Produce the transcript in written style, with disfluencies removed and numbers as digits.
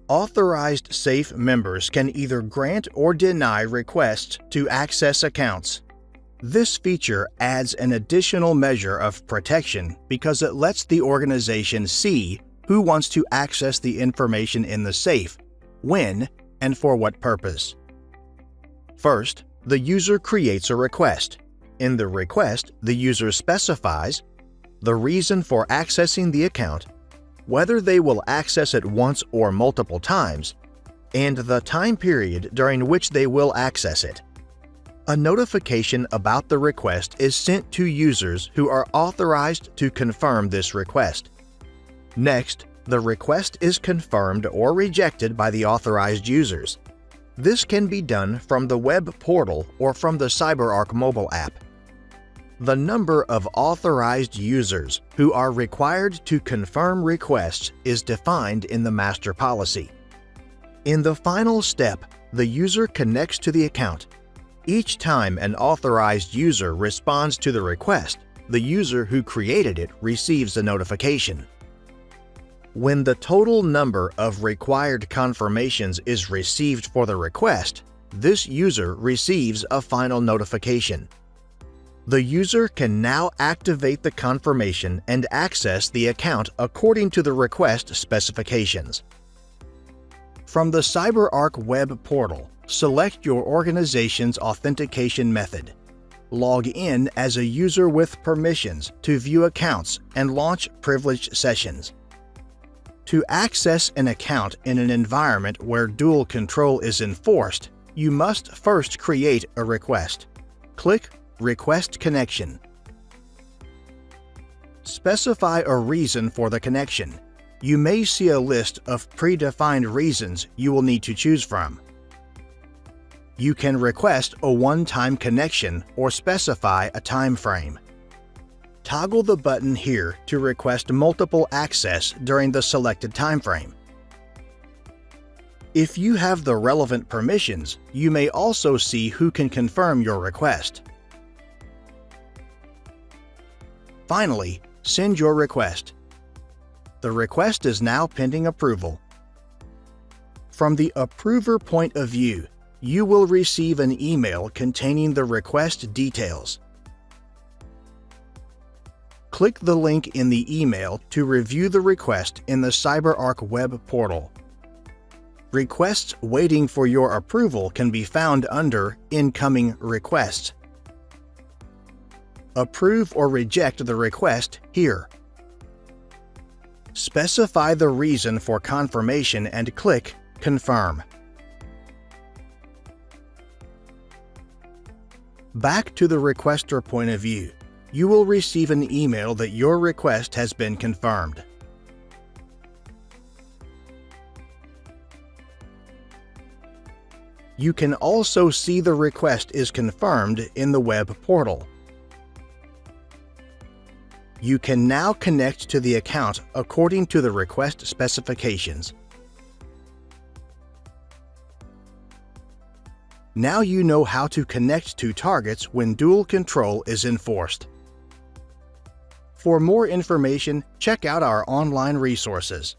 Authorized SAFE members can either grant or deny requests to access accounts. This feature adds an additional measure of protection because it lets the organization see who wants to access the information in the safe, when, and for what purpose. First, the user creates a request. In the request, the user specifies the reason for accessing the account, whether they will access it once or multiple times, and the time period during which they will access it. A notification about the request is sent to users who are authorized to confirm this request. Next, the request is confirmed or rejected by the authorized users. This can be done from the web portal or from the CyberArk mobile app. The number of authorized users who are required to confirm requests is defined in the master policy. In the final step, the user connects to the account. Each time an authorized user responds to the request, the user who created it receives a notification. When the total number of required confirmations is received for the request, this user receives a final notification. The user can now activate the confirmation and access the account according to the request specifications. From the CyberArk web portal, select your organization's authentication method. Log in as a user with permissions to view accounts and launch privileged sessions. To access an account in an environment where dual control is enforced, you must first create a request. Click Request Connection. Specify a reason for the connection. You may see a list of predefined reasons you will need to choose from. You can request a one-time connection or specify a time frame. Toggle the button here to request multiple access during the selected time frame. If you have the relevant permissions, you may also see who can confirm your request. Finally, send your request. The request is now pending approval. From the approver point of view, you will receive an email containing the request details. Click the link in the email to review the request in the CyberArk web portal. Requests waiting for your approval can be found under Incoming Requests. Approve or reject the request here. Specify the reason for confirmation and click Confirm. Back to the requester point of view, you will receive an email that your request has been confirmed. You can also see the request is confirmed in the web portal. You can now connect to the account according to the request specifications. Now you know how to connect to targets when dual control is enforced. For more information, check out our online resources.